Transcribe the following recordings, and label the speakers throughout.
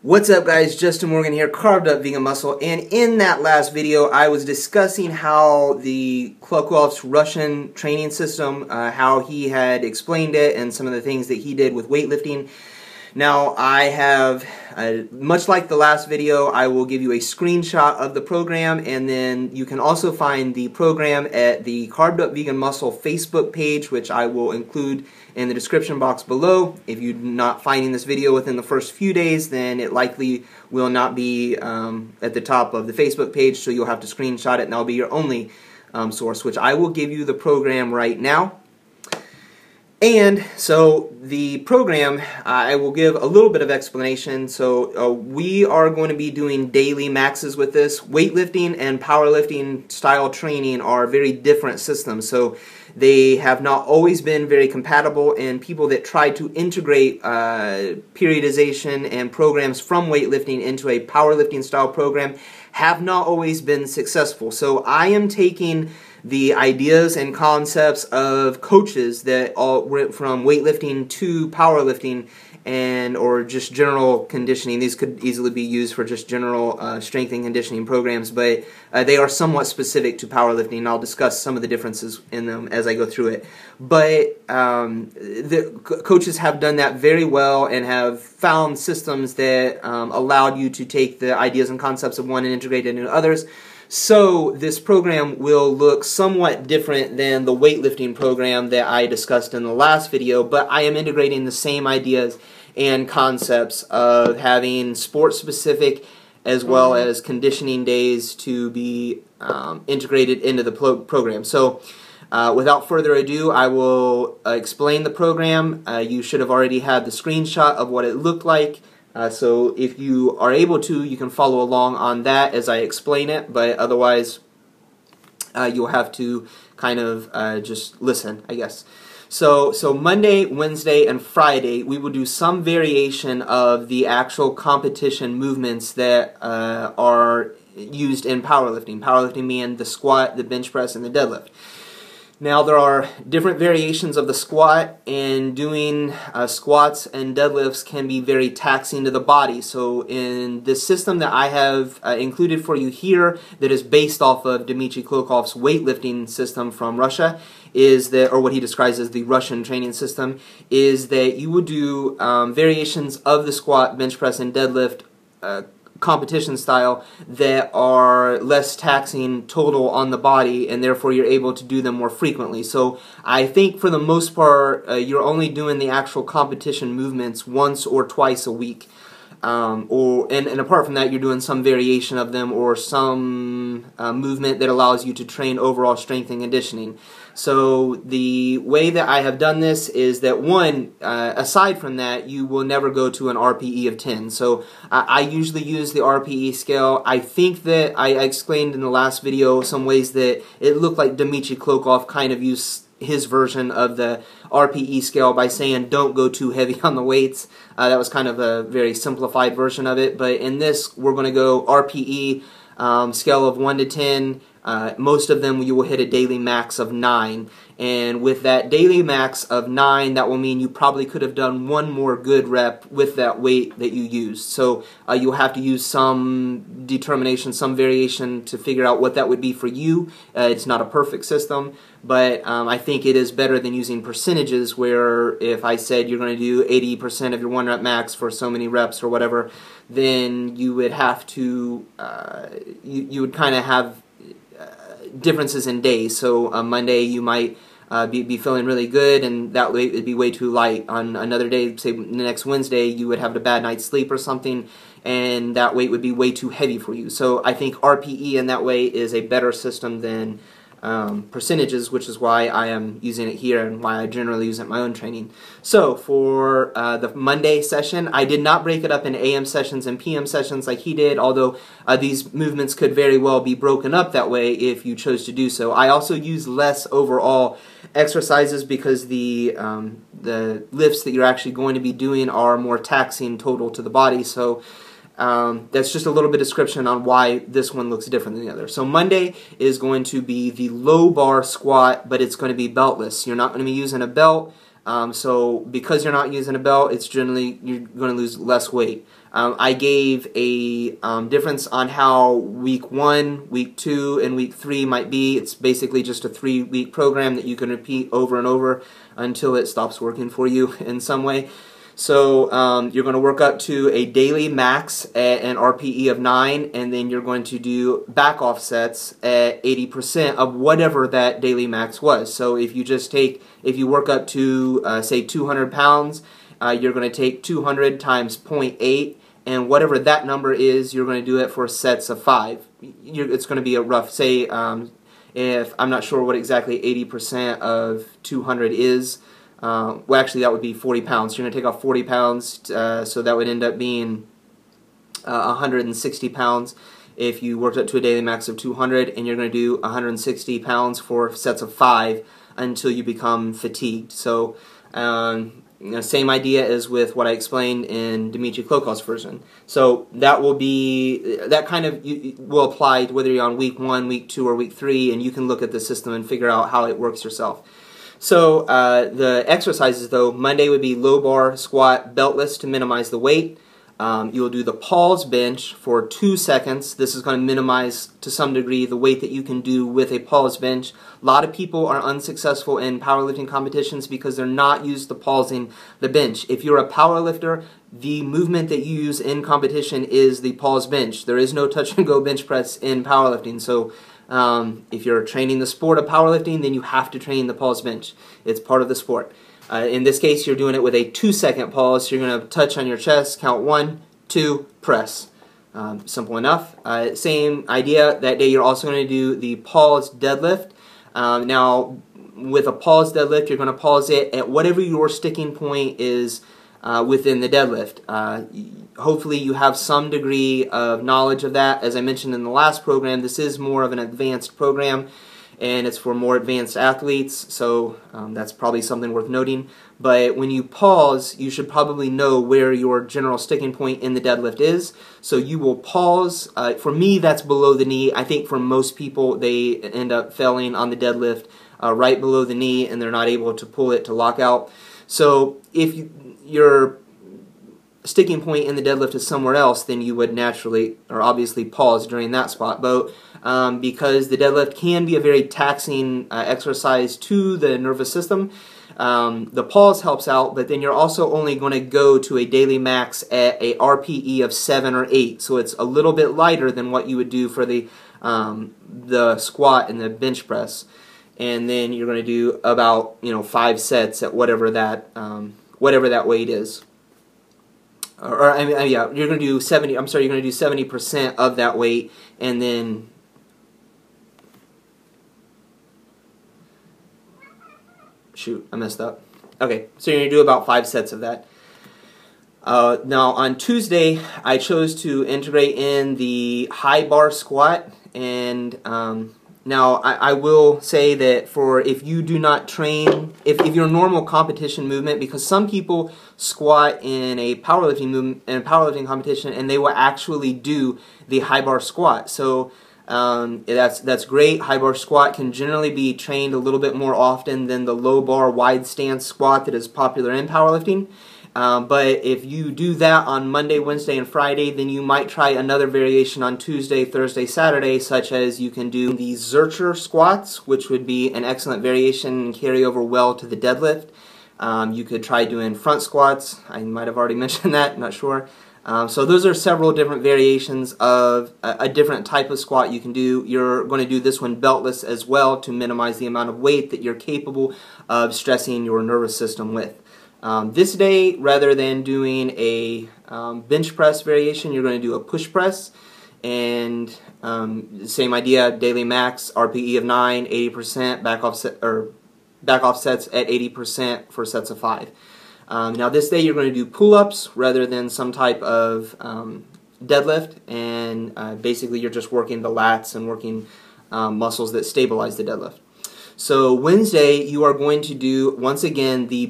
Speaker 1: What's up guys, Justin Morgan here, Carved Up Vegan Muscle, and in that last video I was discussing how the Kloklov's Russian training system, how he had explained it and some of the things that he did with weightlifting. Now I have, much like the last video, I will give you a screenshot of the program, and then you can also find the program at the Carved Up Vegan Muscle Facebook page, which I will include in the description box below. If you're not finding this video within the first few days, then it likely will not be at the top of the Facebook page, so you'll have to screenshot it and that'll be your only source, which I will give you the program right now. And so the program, I will give a little bit of explanation. So we are going to be doing daily maxes with this. Weightlifting and powerlifting style training are very different systems. So they have not always been very compatible, and people that try to integrate periodization and programs from weightlifting into a powerlifting style program have not always been successful. So I am taking the ideas and concepts of coaches that all went from weightlifting to powerlifting and or just general conditioning. These could easily be used for just general strength and conditioning programs, but they are somewhat specific to powerlifting. I'll discuss some of the differences in them as I go through it. But the coaches have done that very well and have found systems that allowed you to take the ideas and concepts of one and integrate it into others. So this program will look somewhat different than the weightlifting program that I discussed in the last video, but I am integrating the same ideas and concepts of having sport-specific as well as conditioning days to be integrated into the program. So without further ado, I will explain the program. You should have already had the screenshot of what it looked like. So if you are able to, you can follow along on that as I explain it, but otherwise you'll have to kind of just listen, I guess. So Monday, Wednesday, and Friday, we will do some variation of the actual competition movements that are used in powerlifting. Powerlifting being the squat, the bench press, and the deadlift. Now there are different variations of the squat, and doing squats and deadlifts can be very taxing to the body. So in this system that I have included for you here, that is based off of Dmitry Kloklov's weightlifting system from Russia, is that, or what he describes as the Russian training system, is that you would do variations of the squat, bench press, and deadlift competition style that are less taxing total on the body, and therefore you're able to do them more frequently. So I think for the most part you're only doing the actual competition movements once or twice a week, and apart from that you're doing some variation of them or some movement that allows you to train overall strength and conditioning. So the way that I have done this is that, one, aside from that, you will never go to an RPE of 10. So I usually use the RPE scale. I think that I explained in the last video some ways that it looked like Dmitry Kloklov kind of used his version of the RPE scale by saying don't go too heavy on the weights. That was kind of a very simplified version of it. But in this, we're going to go RPE scale of 1 to 10. Most of them you will hit a daily max of 9, and with that daily max of 9, that will mean you probably could have done one more good rep with that weight that you used. So you'll have to use some determination, some variation to figure out what that would be for you. It's not a perfect system, but I think it is better than using percentages, where if I said you're going to do 80% of your 1 rep max for so many reps or whatever, then you would have to, you would kind of have differences in days. So on Monday you might be feeling really good, and that weight would be way too light. On another day, say the next Wednesday, you would have a bad night's sleep or something, and that weight would be way too heavy for you. So I think RPE in that way is a better system than percentages, which is why I am using it here and why I generally use it in my own training. So for the Monday session, I did not break it up in AM sessions and PM sessions like he did, although these movements could very well be broken up that way if you chose to do so. I also use less overall exercises because the lifts that you're actually going to be doing are more taxing total to the body. So that's just a little bit of description on why this one looks different than the other. So Monday is going to be the low bar squat, but it's going to be beltless. You're not going to be using a belt. So because you're not using a belt, it's generally you're going to lose less weight. I gave a difference on how week 1, week 2, and week 3 might be. It's basically just a 3-week program that you can repeat over and over until it stops working for you in some way. So you're going to work up to a daily max at an RPE of 9, and then you're going to do back off sets at 80% of whatever that daily max was. So if you work up to say 200 pounds, you're going to take 200 times 0.8, and whatever that number is, you're going to do it for sets of 5. It's going to be a rough, say, if I'm not sure what exactly 80% of 200 is. Well, actually, that would be 40 pounds. You're going to take off 40 pounds, so that would end up being 160 pounds if you worked up to a daily max of 200, and you're going to do 160 pounds for sets of 5 until you become fatigued. So, same idea as with what I explained in Dmitry Klokov's version. So that will be, that kind of will apply whether you're on week 1, week 2, or week 3, and you can look at the system and figure out how it works yourself. So the exercises, though, Monday would be low bar squat beltless to minimize the weight. You'll do the pause bench for 2 seconds. This is going to minimize to some degree the weight that you can do with a pause bench. A lot of people are unsuccessful in powerlifting competitions because they're not used to pausing the bench. If you're a powerlifter, the movement that you use in competition is the pause bench. There is no touch and go bench press in powerlifting. So if you're training the sport of powerlifting, then you have to train the pause bench. It's part of the sport. In this case, you're doing it with a 2-second pause. So you're going to touch on your chest, count 1, 2, press. Simple enough. Same idea. That day you're also going to do the pause deadlift. Now, with a pause deadlift, you're going to pause it at whatever your sticking point is within the deadlift. Hopefully you have some degree of knowledge of that. As I mentioned in the last program, this is more of an advanced program, and it's for more advanced athletes, so that's probably something worth noting. But when you pause, you should probably know where your general sticking point in the deadlift is. So you will pause. For me, that's below the knee. I think for most people, they end up failing on the deadlift right below the knee, and they're not able to pull it to lock out. So if your sticking point in the deadlift is somewhere else, then you would naturally or obviously pause during that spot. But because the deadlift can be a very taxing exercise to the nervous system, the pause helps out, but then you're also only going to go to a daily max at a RPE of 7 or 8, so it's a little bit lighter than what you would do for the squat and the bench press. And then you're going to do about 5 sets at whatever that weight is. Yeah, you're going to do 70. I'm sorry, you're going to do 70% of that weight, and then shoot, I messed up. Okay, so you're going to do about 5 sets of that. Now on Tuesday, I chose to integrate in the high bar squat, and now I will say that for if you do not train, if your normal competition movement, because some people squat in a powerlifting movement, in a powerlifting competition, and they will actually do the high bar squat. So that's great. High bar squat can generally be trained a little bit more often than the low bar wide stance squat that is popular in powerlifting. But if you do that on Monday, Wednesday, and Friday, then you might try another variation on Tuesday, Thursday, Saturday, such as you can do the Zercher squats, which would be an excellent variation and carry over well to the deadlift. You could try doing front squats. I might have already mentioned that, not sure. So those are several different variations of a different type of squat you can do. You're going to do this one beltless as well to minimize the amount of weight that you're capable of stressing your nervous system with. This day, rather than doing a bench press variation, you're going to do a push press, and same idea, daily max, RPE of 9, 80%, back off sets at 80% for sets of 5. Now this day you're going to do pull-ups rather than some type of deadlift, and basically you're just working the lats and working muscles that stabilize the deadlift. So Wednesday you are going to do, once again, the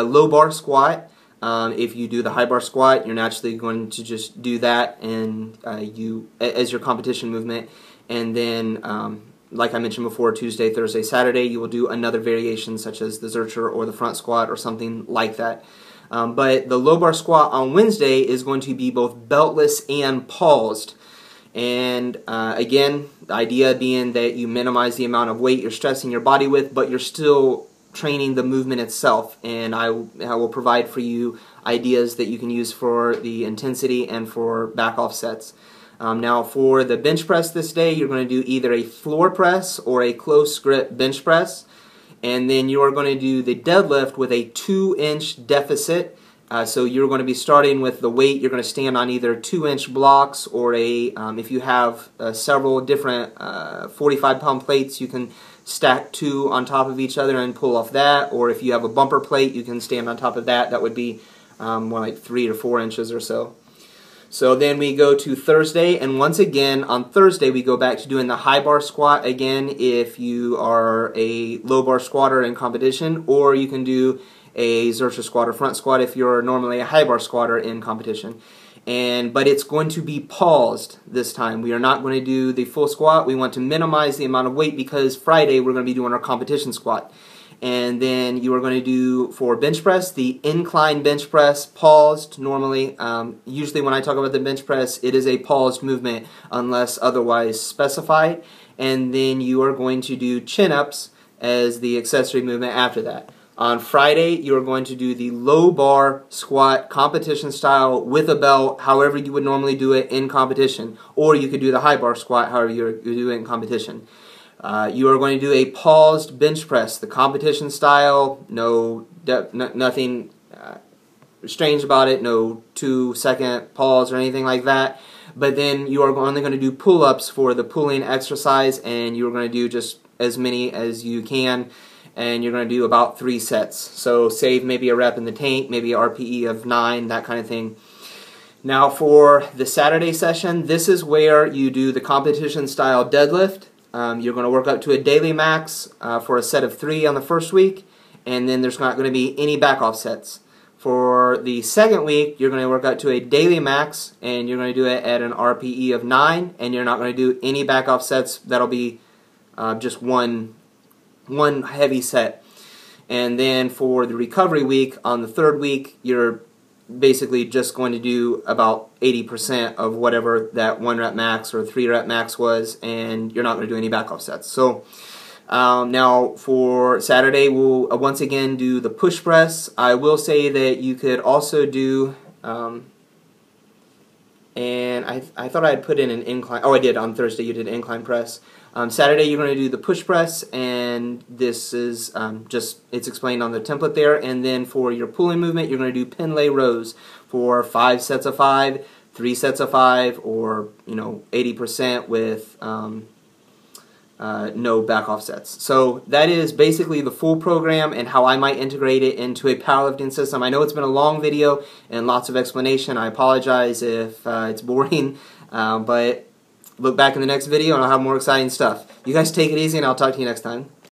Speaker 1: low bar squat. If you do the high bar squat, you're naturally going to just do that and as your competition movement, and then like I mentioned before, Tuesday, Thursday, Saturday, you will do another variation such as the Zercher or the front squat or something like that. But the low bar squat on Wednesday is going to be both beltless and paused. And again, the idea being that you minimize the amount of weight you're stressing your body with, but you're still training the movement itself. And I will provide for you ideas that you can use for the intensity and for back off sets. Now for the bench press this day, you're going to do either a floor press or a close grip bench press. And then you are going to do the deadlift with a 2-inch deficit. So you're going to be starting with the weight. You're going to stand on either 2-inch blocks or if you have several different 45-pound plates, you can stack 2 on top of each other and pull off that. Or if you have a bumper plate, you can stand on top of that. That would be more like 3 or 4 inches or so. So then we go to Thursday, and once again on Thursday we go back to doing the high bar squat again if you are a low bar squatter in competition, or you can do a Zercher squat or front squat if you're normally a high bar squatter in competition. But it's going to be paused this time. We are not going to do the full squat. We want to minimize the amount of weight because Friday we're going to be doing our competition squat. And then you are going to do, for bench press, the incline bench press, paused normally. Usually when I talk about the bench press, it is a paused movement unless otherwise specified. And then you are going to do chin-ups as the accessory movement after that. On Friday, you are going to do the low bar squat competition style with a belt, however you would normally do it in competition. Or you could do the high bar squat, however you do it in competition. You are going to do a paused bench press, the competition style, nothing strange about it, no 2-second pause or anything like that. But then you are only going to do pull-ups for the pulling exercise, and you are going to do just as many as you can, and you're going to do about 3 sets. So save maybe a rep in the tank, maybe an RPE of 9, that kind of thing. Now for the Saturday session, this is where you do the competition style deadlift. You're going to work up to a daily max for a set of 3 on the first week, and then there's not going to be any back off sets. For the second week, you're going to work up to a daily max, and you're going to do it at an RPE of 9, and you're not going to do any back off sets. That'll be just one heavy set. And then for the recovery week, on the third week, you're basically just going to do about 80% of whatever that 1 rep max or 3 rep max was, and you're not going to do any back off sets. So now for Saturday, we'll once again do the push press. I will say that you could also do, and I thought I had put in an incline. Oh, I did. On Thursday, you did incline press. Saturday, you're going to do the push press, and this is it's explained on the template there. And then for your pulling movement, you're going to do pin lay rows for 5 sets of 5, 3 sets of 5, or 80% with no back off sets. So that is basically the full program and how I might integrate it into a powerlifting system. I know it's been a long video and lots of explanation. I apologize if it's boring, but look back in the next video and I'll have more exciting stuff. You guys take it easy, and I'll talk to you next time.